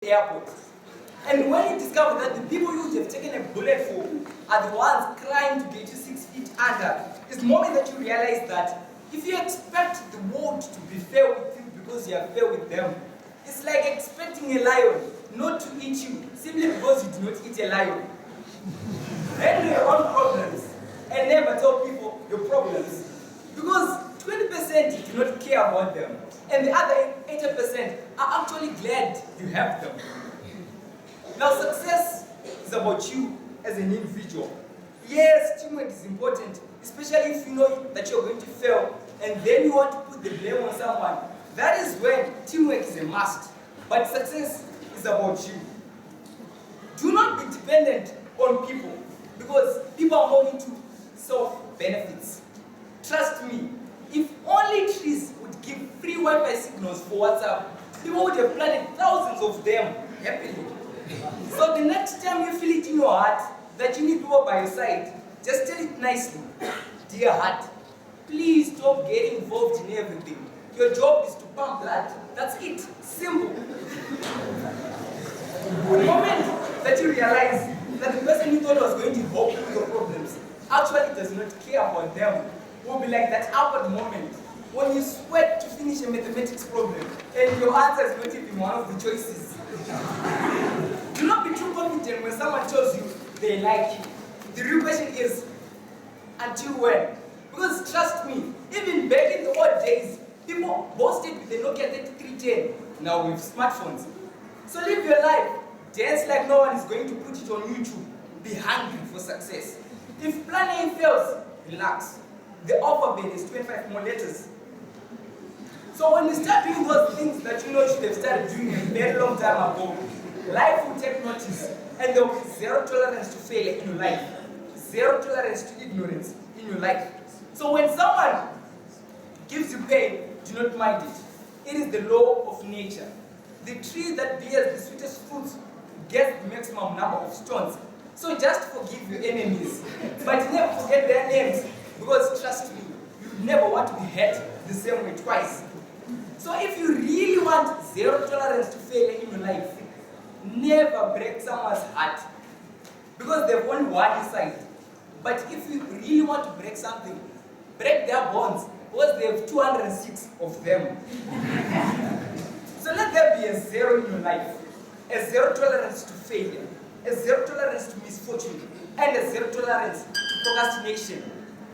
airport. And when you discover that the people you have taken a bullet for are the ones crying to get you 6 feet under, it's the moment that you realize that if you expect the world to be fair with you because you are fair with them, it's like expecting a lion not to eat you simply because you do not eat a lion. Handle your own problems and never tell people your problems, because 20% do not care about them and the other 80% are actually glad you have them. Now, success is about you as an individual. Yes, teamwork is important, especially if you know that you're going to fail and then you want to put the blame on someone. That is when teamwork is a must. But success is about you. Do not be dependent on people, because people are more into self-benefits. Trust me, if only trees would give free Wi-Fi signals for WhatsApp, people would have planted thousands of them happily. So the next time you feel it in your heart that you need people by your side, just tell it nicely. Dear heart, please stop getting involved in everything. Your job is to pump blood. That's it. Simple. The moment that you realize that the person you thought was going to help you with your problems actually does not care about them, will be like that awkward moment when you sweat to finish a mathematics problem and your answer is not even one of the choices. Do not be too confident when someone tells you they like you. The real question is, until when? Because trust me, even back in the old days, people boasted with the Nokia 3310. Now with smartphones. So live your life. Dance like no one is going to put it on YouTube. Be hungry for success. If plan A fails, relax. The alphabet is 25 more letters. So when you start doing those things that you know you should have started doing a very long time ago, life will take notice and there will be zero tolerance to failure in your life. Zero tolerance to ignorance in your life. So when someone gives you pain, do not mind it. It is the law of nature. The tree that bears the sweetest fruits gets the maximum number of stones. So just forgive your enemies, but never forget their names, because trust me, you never want to be hurt the same way twice. So if you really want zero tolerance to failure in your life, never break someone's heart, because they've only one inside. But if you really want to break something, break their bonds, because they have 206 of them. So let there be a zero in your life, a zero tolerance to failure, a zero tolerance to misfortune, and a zero tolerance to procrastination.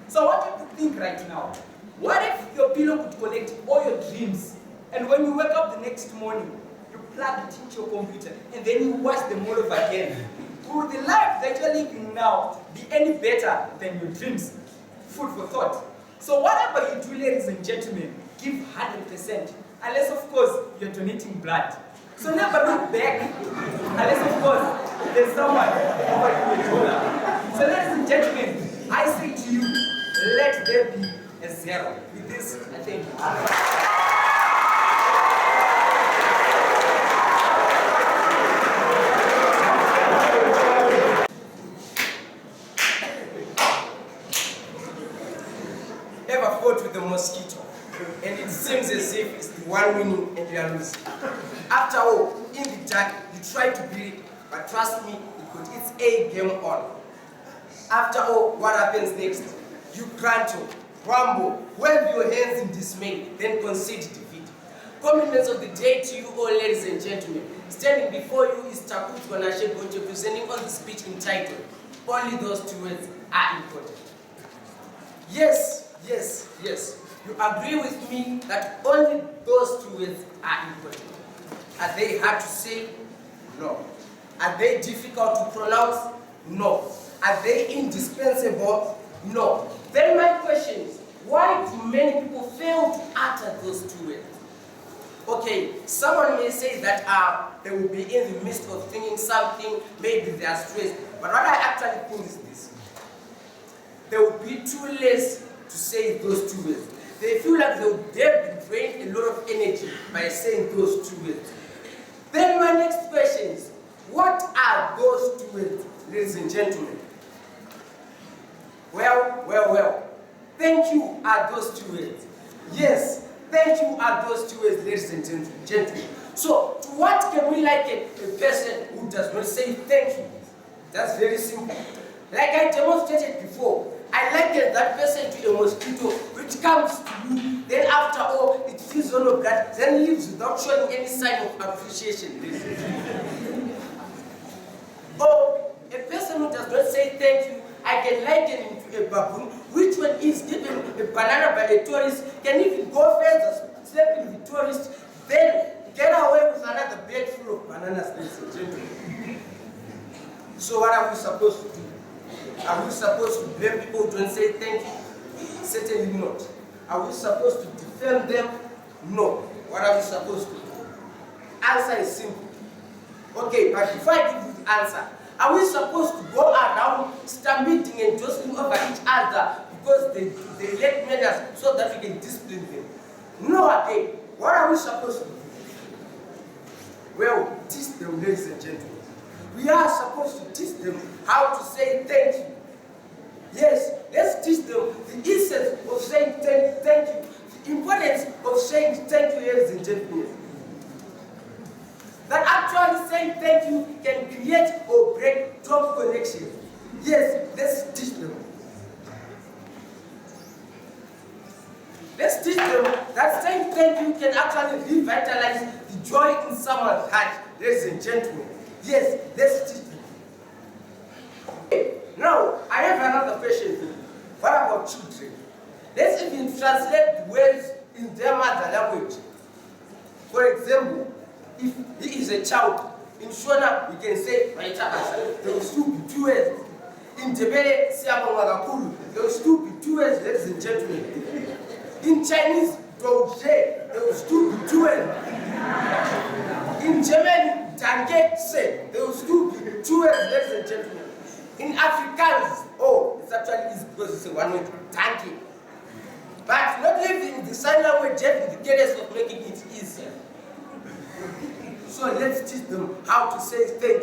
So I want you to think right now, what if your pillow could collect all your dreams, and when you wake up the next morning, you plug it into your computer, and then you watch them all over again? Will the life that you're living now be any better than your dreams? Food for thought. So whatever you do, ladies and gentlemen, give 100%, unless of course you're donating blood. So never look back, unless of course there's someone offering you $1. So ladies and gentlemen, I say to you, let there be a zero. With this, I thank you. Ever fought with a mosquito and it seems as if it's the one winning and you are losing? After all, in the dark, you try to beat it, but trust me, it put its A game on. After all, what happens next? You grumble, grumble, wave your hands in dismay, then concede defeat. Compliments of the day to you all, ladies and gentlemen. Standing before you is Takut Wanashe Bonche, presenting on the speech entitled, Only Those Two Words Are Important. Yes, yes, yes. You agree with me that only those two words are important. Are they hard to say? No. Are they difficult to pronounce? No. Are they indispensable? No. Then my question is, why do many people fail to utter those two words? Okay, someone may say that they will be in the midst of thinking something, maybe they are stressed. But what I actually think is this. They will be too lazy to say those two words. They feel like they would have drained a lot of energy by saying those two words. Then my next question is, what are those two words, ladies and gentlemen? Well. Thank you are those two words. Yes, thank you are those two words, ladies and gentlemen. So, to what can we liken a person who does not say thank you? That's very simple. Like I demonstrated before, I liken that person to a mosquito which comes to you, then after all, it feels on your gut, then leaves without showing any sign of appreciation. Or a person who does not say thank you, I can liken him to a baboon, which when he's given a banana by a tourist, can even go further, step in the tourist, then get away with another bed full of bananas, ladies and gentlemen. So what are we supposed to do? Are we supposed to blame people who don't say thank you? Certainly not. Are we supposed to defend them? No. What are we supposed to do? Answer is simple. Okay, but before I give you the answer, are we supposed to go around stampeding and jostling over each other because they lack manners so that we can discipline them? No, again. What are we supposed to do? Well, teach them, ladies and gentlemen. We are supposed to teach them how to say thank you. Yes, let's teach them the essence of saying thank you, the importance of saying thank you, ladies and gentlemen. That actually saying thank you can create or break job connection. Yes, let's teach them. Let's teach them that saying thank you can actually revitalize the joy in someone's heart, ladies and gentlemen. Yes, let's teach them. Okay, now, I have another question for you. What about children? Let's even translate the words in their mother language. For example, if he is a child, in Shona we can say, there will still be two words. In Jebele, there will still be two words, ladies and gentlemen. In Chinese, there will still be two words. In German, there will still be two words, ladies and gentlemen. In Afrikaans, it's actually easy because it's a one word, tanki. But not living the sign language yet with the cadence of making it easier. So let's teach them how to say thank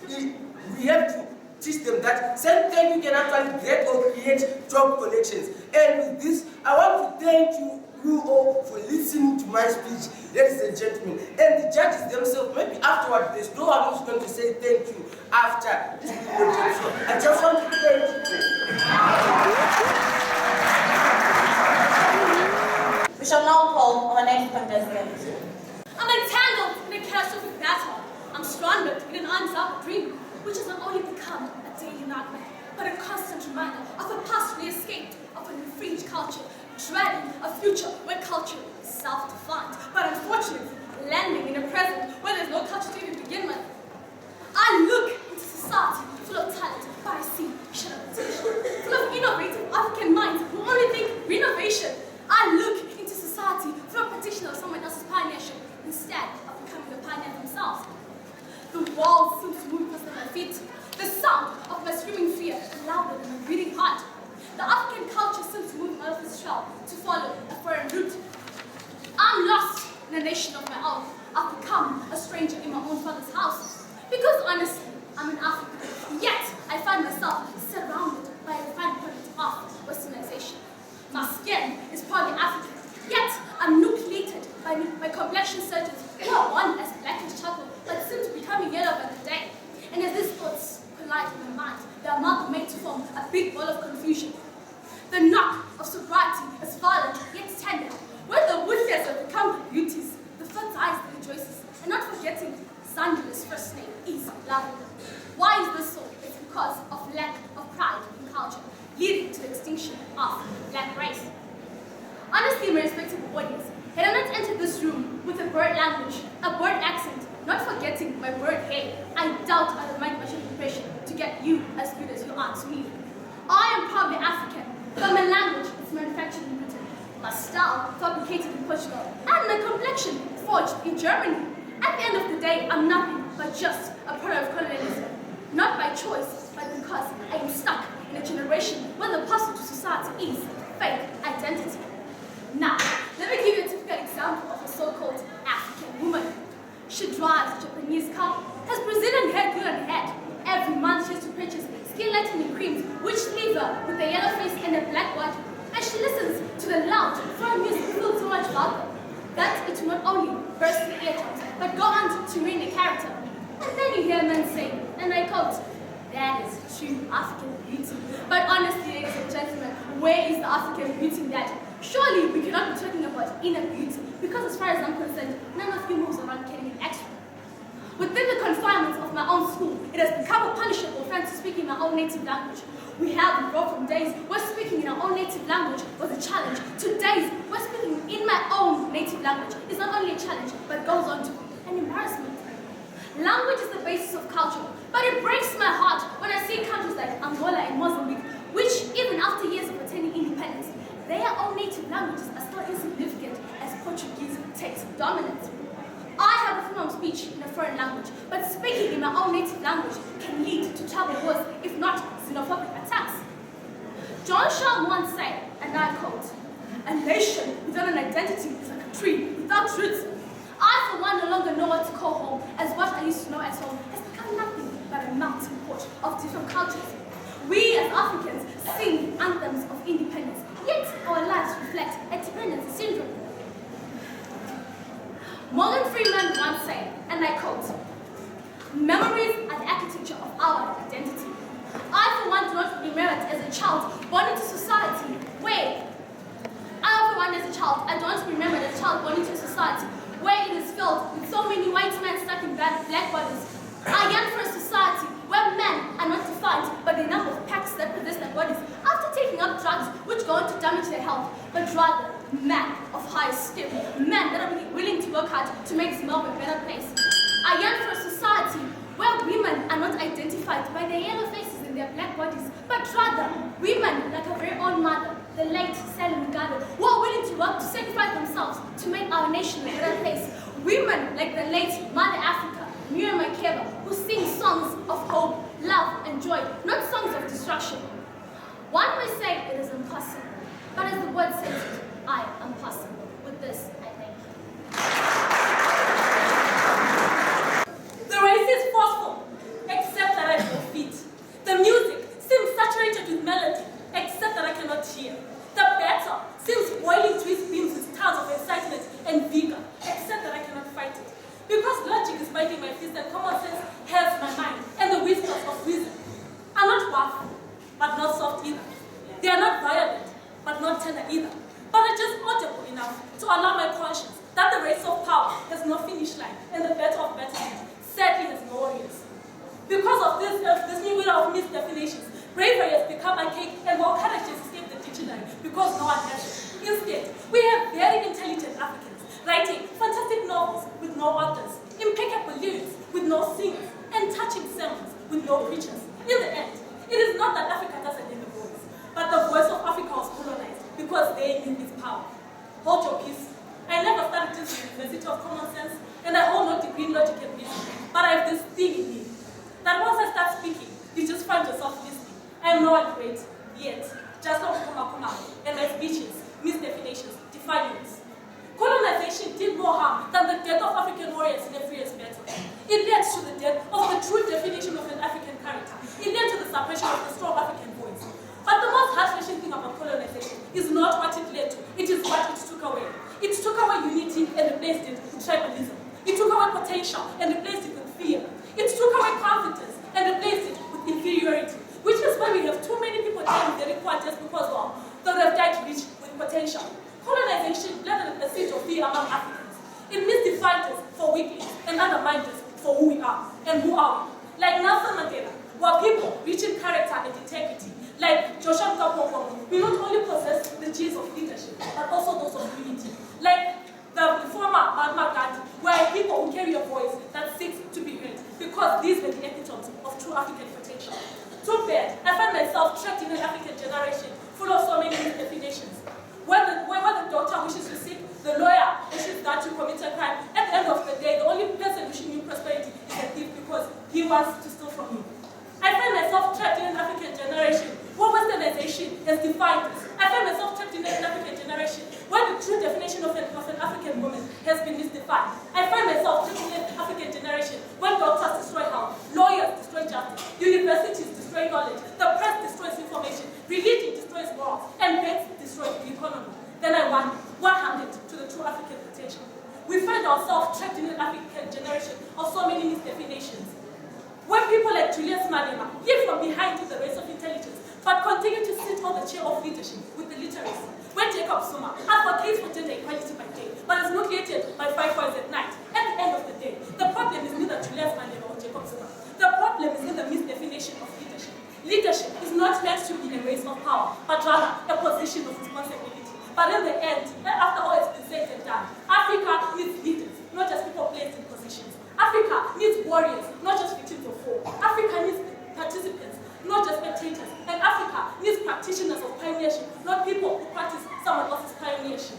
you. We have to teach them that saying thank you can actually create or create job connections. And with this, I want to thank you all for listening to my speech, ladies and gentlemen. And the judges themselves, maybe afterward, there's no one who's going to say thank you after doing the job. So I just want to thank you. We shall now call our next contestant. I'm entangled in a catastrophic battle. I'm stranded in an unsolved dream, which has not only become a daily nightmare, but a constant reminder of a past we escaped, of an infringed culture, dreading a future where culture is self-defined, but unfortunately landing in a present where there's no culture to even begin with. I look into society full of talent, but I see shallow potential, full of innovative African minds who only think renovation. I look into society full of petition of someone else's pioneership instead of becoming the pioneer themselves. The walls seem to move past my feet. The sound of my screaming fear is louder than my beating heart. The African culture seems to move out of its shell to follow a foreign route. I'm lost in a nation of my own. I've become a stranger in my own father's house. Because honestly, I'm an African, yet I find myself surrounded by a refined product of westernization. My skin is probably African, yet I'm nucleated by my complexion surgeons who are born as black as chocolate, but seem to be becoming yellow by the day. And as these thoughts collide in my mind, they are amalgamate to form a big ball of confusion. The knock of sobriety is violent yet tender, where the woodheads have become the beauties, the first eyes that rejoices, and not forgetting Zandula's first name is Lavender. Why is this so? It's because of lack of pride in culture, leading to the extinction of the black race. Honestly, my respected audience, had I not entered this room with a bird language, a bird accent, not forgetting my bird hair, I doubt I would make much impression to get you as good as you are to me. I am probably African, but my language is manufactured in Britain, my style fabricated in Portugal, and my complexion forged in Germany. At the end of the day, I'm nothing but just a product of colonialism. Not by choice, but because I am stuck in a generation where the puzzle to society is fake identity. Now, let me give you a typical example of a so-called African woman. She drives a Japanese car, has Brazilian hair good on her head. Every month she has to purchase skin lightening creams, which leave her with a yellow face and a black body. And she listens to the loud, foreign music filled so much louder that it will not only burst the eardrums, but go on to read the character. And then you hear men say, and I quote, "That is true African beauty." But honestly, ladies and gentlemen, where is the African beauty in that? Surely we cannot be talking about inner beauty, because as far as I'm concerned, none of you moves around carrying an extra. Within the confinements of my own school, it has become a punishable offense to speak in my own native language. We have evolved from days where speaking in our own native language was a challenge to days where speaking in my own native language is not only a challenge, but goes on to be an embarrassment. Language is the basis of culture, but it breaks my heart when I see countries like Angola and Mozambique, which even after years of attaining independence, their own native languages are still insignificant as Portuguese takes dominance. I have a freedom of speech in a foreign language, but speaking in my own native language can lead to tribal wars, if not xenophobic attacks. John Shaw once said, and I quote, "A nation without an identity is like a tree without roots." I, for one, no longer know what to call home, as what I used to know as home has become nothing but a melting pot of different cultures. We as Africans sing anthems of independence, yet our lives reflect a dependency syndrome. Morgan Freeman once said, and I quote, "Memories are the architecture of our identity." I, for one, do not remember it as a child born into society where I don't remember as a child born into a society where it is filled with so many white men stuck in black bodies. I yearn for a society where men are not defined by the number of packs that possess their bodies after taking up drugs which go on to damage their health, but rather men of high esteem, men that are willing to work hard to make Zimbabwe a better place. I yearn for a society where women are not identified by their yellow faces and their black bodies, but rather women like our very own mother, the late Sally Mugabe, who are willing to work to sacrifice themselves to make our nation a better place. Women like the late Mother Africa, Miriam Makeba, who sing songs of hope, love, and joy, not songs of destruction. One may say it is impossible, but as the word says it, I am possible. With this, I thank you. The race is forceful, except that I feel feet. The music seems saturated with melody, except that I cannot hear. The battle seems boiling to its beams with tons of excitement and vigor, except that I cannot fight it. Because logic is biting my fist and common sense helps my mind, and the wisdom of reason are not rough, but not soft either. They are not violent, but not tender either, but are just audible enough to allow my conscience that the race of power has no finish line, and the battle of battlefield sadly has no warriors. Because of this new era of misdefinitions, bravery has become archaic, and while courage has escaped the dictionary because no one has it. Instead, we have very intelligent Africans writing fantastic novels with no authors, impeccable lyrics with no singers, and touching sermons with no preachers. In the end, it is not that Africa doesn't need a voice, but the voice of Africa was colonized because they knew its power. Hold your peace. I never studied this in the University of Common Sense, and I hold no degree in logic and reason, but I have this thing in me that once I start speaking, you just find yourself listening. I am no one great, yet, just like Kuma, and my speeches, misdefinitions, defilements. Colonization did more harm than the death of African warriors in a fierce battle. It led to the death of the true definition of an African character. It led to the suppression of the strong African voice. But the most heart-wrenching thing about colonization is not what it led to, it is what it took away. It took away unity and replaced it with tribalism. It took away potential and replaced it with fear. It took away confidence and replaced it with inferiority, which is why we have too many people dying they require just because, well, they would have died rich with potential. Colonization planted a seed of fear among Africans. It misdefined us for weaklings and undermined us for who we are. And who are we? Like Nelson Mandela, we are people rich in character and integrity. Like Joshua Mkapa, we not only possess the genes of leadership, but also those of unity. Like the former Mahatma Gandhi, we are people who carry a voice that seeks to be heard, because these were the epitomes of true African potential. Too bad, I find myself trapped in an African generation full of so many definitions. Where the doctor wishes to seek, the lawyer wishes that you commit a crime. At the end of the day, the only person wishing you prosperity is a thief because he wants to steal from you. I find myself trapped in an African generation where westernization has defined us. I find myself trapped in an African generation where the true definition of an African woman has been misdefined. I find myself trapped in an African generation where doctors destroy health, lawyers destroy justice, universities destroy knowledge, the press destroys information, religion destroys morals, and banks destroy the economy. Then I wonder, what happened to the true African potential? We find ourselves trapped in an African generation of so many misdefinitions. When people like Julius Malema live from behind with the race of intelligence, but continue to sit on the chair of leadership with the literacy. When Jacob Zuma advocates for gender equality by day, but is nucleated by 5 boys at night, at the end of the day, the problem is neither Julius Malema or Jacob Zuma. The problem is in the misdefinition of leadership. Leadership is not meant to be a race of power, but rather a position of responsibility. But in the end, after all it's been said and done, Africa needs leaders, not just people placed in positions. Africa needs warriors, not just victims of war. Africa needs participants, not just spectators. And Africa needs practitioners of pioneership, not people who practice someone else's pioneership.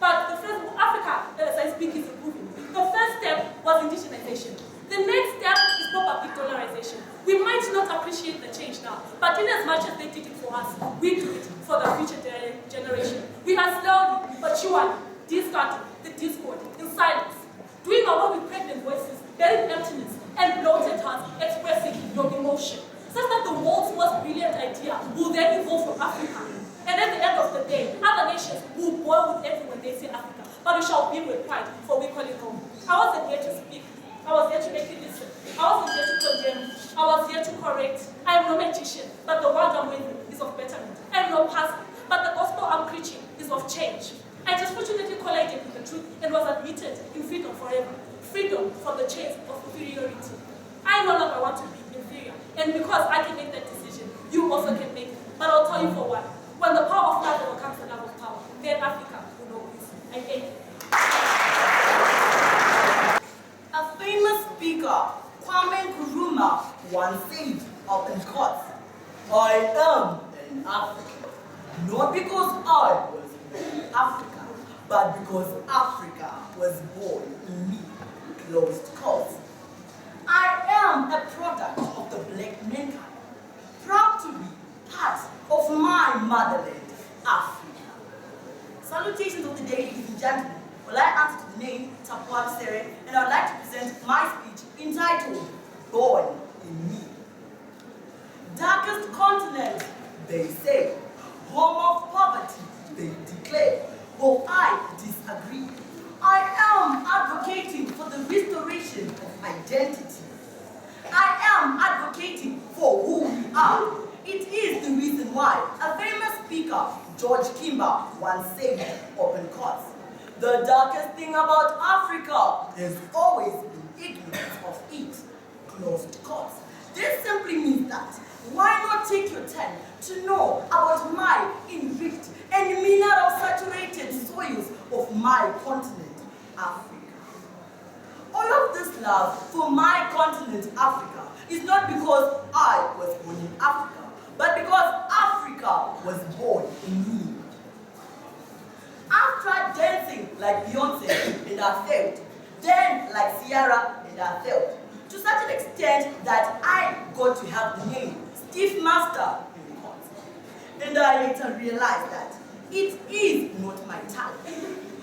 But the first, Africa, as I speak, is improving. The first step was indigenization. The next step is proper dollarization. We might not appreciate the change now, but in as much as they did it for us, we do it for the future generation. We are slowly but surely discarding the discord in silence, doing our work with pregnant voices, bearing emptiness, and bloated hearts expressing your emotion, such that the world's most brilliant idea will then evolve from Africa. And at the end of the day, other nations will boil with everyone they say Africa, but we shall be with pride, for we call it home. I wasn't here to speak. I was here to make you listen. I wasn't here to condemn. I was here to correct. I am no magician, but the word I'm waving is of betterment. I am no pastor, but the gospel I'm preaching is of change. I just fortunately collided with the truth and was admitted in freedom forever. Freedom from the chains of inferiority. I no longer want to be inferior, and because I can make that decision, you also can make it. But I'll tell you for what. When the power of love overcomes the love of power, then Africa will know peace. I thank you. A famous speaker, Kwame Nkrumah, once said up in court, I am an African, not because I was born in Africa, but because Africa was born in me, closed quotes. I am a product of the black mankind, proud to be part of my motherland, Africa. Salutations of the day, ladies and gentlemen. Well, I answer to the name Tapuam Sere, and I would like to present my speech entitled Born in Me. Darkest continent, they say, home of poverty, they declare. Well, I disagree. I am advocating for the restoration of identity. I am advocating for who we are. It is the reason why a famous speaker, George Kimber, once said, open courts, the darkest thing about Africa has always been ignorance of it, closed courts. This simply means that why not take your time to know about my enriched and mineral-saturated soils of my continent, Africa. All of this love for my continent, Africa, is not because I was born in Africa, but because Africa was born in me. I've tried dancing like Beyonce and I failed, then like Ciara and I failed, to such an extent that I got to have the name Steve Master in the court. And I later realized that it is not my talent.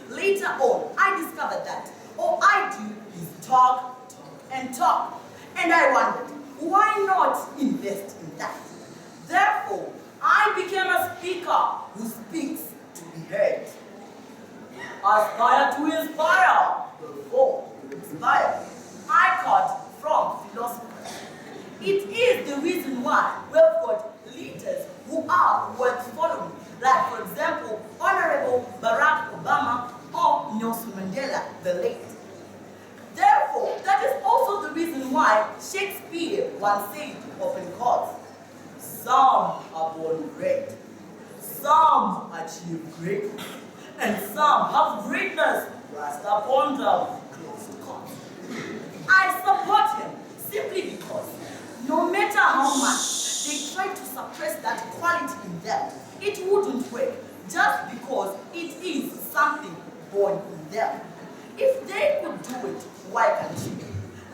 Later on, I discovered that all I do is talk, and talk. And I wondered, why not invest in that? Therefore, I became a speaker who speaks to be heard. Aspire to inspire before you inspire. I cut from philosophers. It is the reason why we've got leaders who are worth following, like, for example, Honorable Barack Obama or Nelson Mandela, the late. Therefore, that is also the reason why Shakespeare once said, open courts, some are born great, some achieve greatness, and some have greatness rest upon them, closed courts. I support him simply because no matter how much they try to suppress that quality in them, it wouldn't work just because it is something born in them. If they could do it, why can't you?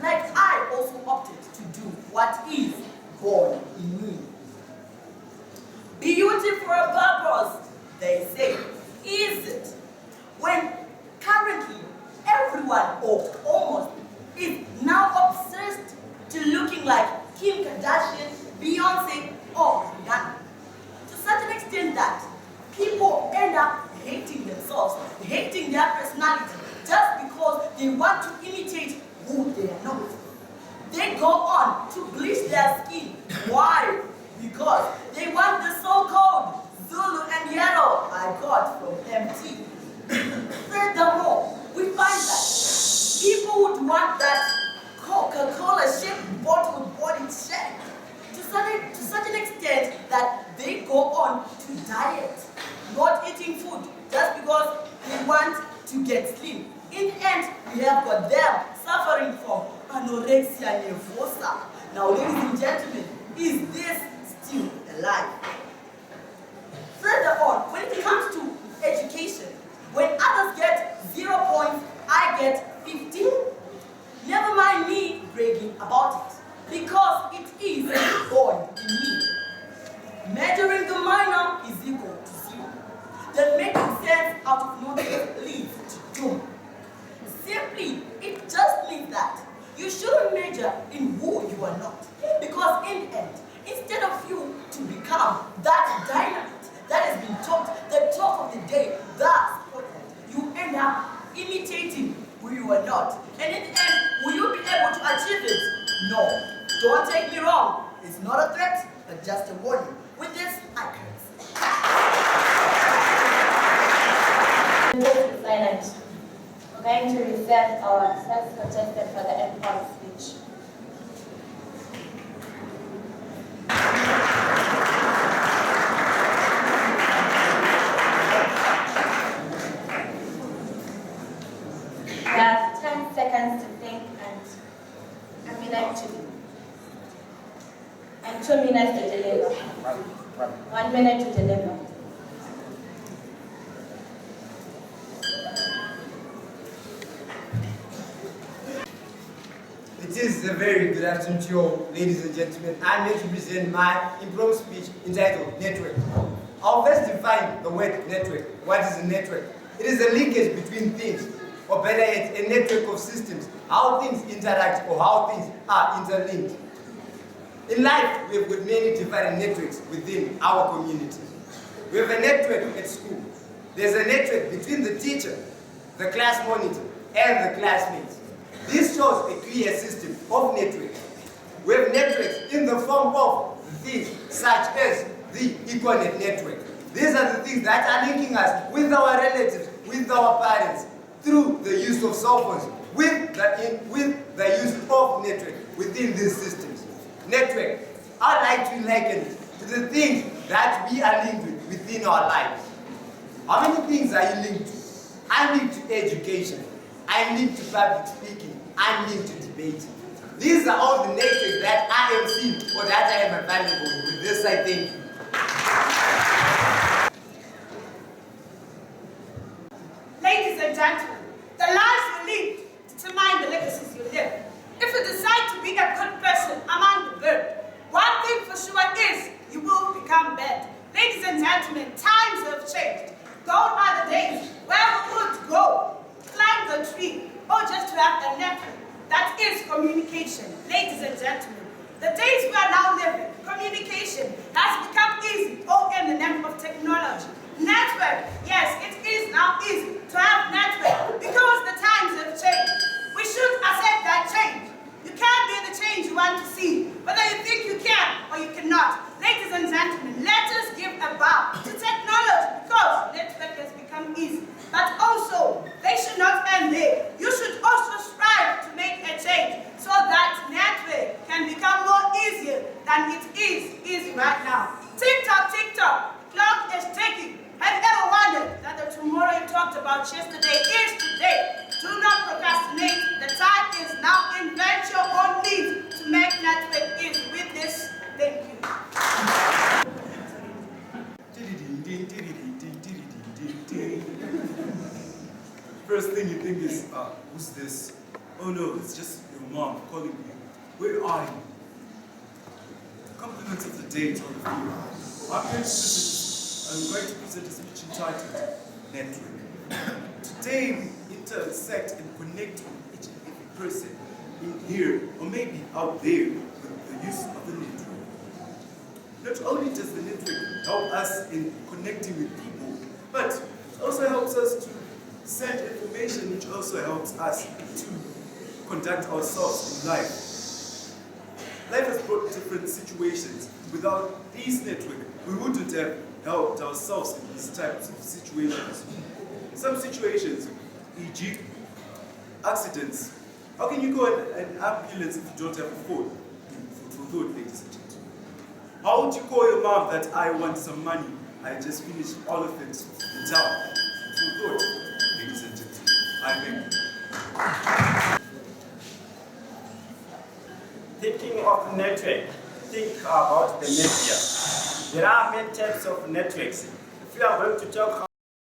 Like I also opted to do what is born in me. Beauty for a purpose, they say. Is it? When currently everyone, or almost, is now obsessed to looking like Kim Kardashian, Beyonce, or Rihanna. To such an extent that people end up hating themselves, hating their personality, just because because they want to imitate who they are not. They go on to bleach their skin. Why? Because they want the so-called Zulu and yellow I got from MT. Furthermore, we find that people would want that Coca-Cola shaped bottle body shape to such an extent that they go on to diet, not eating food just because they want to get slim. In the end, we have got them suffering from anorexia nervosa. Now, ladies and gentlemen, is this still alive? Further on, when it comes to education, when others get 0 points, I get 15. Never mind me bragging about it, because it is born in me. Measuring the minor is equal to 0. Then making sense out of nothing leads to doom. Simply, it just means that you shouldn't major in who you are not. Because in the end, instead of you to become that dynamite that has been taught, the talk of the day, that's important, you end up imitating who you are not. And in the end, will you be able to achieve it? No. Don't take me wrong. It's not a threat, but just a warning. With this, I curse. Silent. We're going to reset our self-contested for the end part speech. You have 10 seconds to think and a minute to and 2 minutes to deliver. 1 minute to deliver. It is a very good afternoon to you all, ladies and gentlemen. I'm here to present my impromptu speech entitled Network. I'll first define the word network. What is a network? It is a linkage between things, or better yet, a network of systems, how things interact or how things are interlinked. In life, we have got many different networks within our community. We have a network at school. There's a network between the teacher, the class monitor, and the classmates. This shows a clear system of networks. We have networks in the form of things such as the Econet network. These are the things that are linking us with our relatives, with our parents, through the use of cell phones, with the use of network within these systems. Network, I'd like to liken it to the things that we are linked with within our lives. How many things are you linked to? I'm linked to education. I'm linked to public speaking. I'm linked to debating. These are all the networks that I am seeing or that I am available. With this, I thank you. Ladies and gentlemen, the lives you lead determine the legacies you live. If you decide to be a good person among the good, one thing for sure is you will become bad. Ladies and gentlemen, times have changed. Gone are the days where we would go, climb the tree, or just to have a network. That is communication. Ladies and gentlemen, the days we are now living, communication has become easy, all in the name of technology. Network, yes, it is now easy to have network because the times have changed. We should accept that change. You can't be the change you want to see, whether you think you can or you cannot. Ladies and gentlemen, let us give a bow to technology because network has become easy. But also, they should not end there. You should also strive to make a change so that network can become more easier than it is easy right now. TikTok, clock is ticking. Have you ever wondered that the tomorrow you talked about yesterday is today? Do not procrastinate. The time is now. Invent your own needs to make network easy. With this, thank you. First thing you think is, who's this? Oh no, it's just your mom calling you. Where are you? Compliments of the day to all of you. I'm going to present a speech entitled Network. Today we intersect and connect with each and every person in here or maybe out there with the use of the network. Not only does the network help us in connecting with people, but it also helps us to send information which also helps us to conduct ourselves in life. Life has brought different situations. Without these networks, we wouldn't have helped ourselves in these types of situations. Some situations, e.g., accidents. How can you call an ambulance if you don't have a phone? Food for thought, ladies and gentlemen. How would you call your mom that I want some money? I just finished all of it in town. Food for thought, ladies and gentlemen. I think. Thinking of network, think about the media. There are many types of networks. If you are going to talk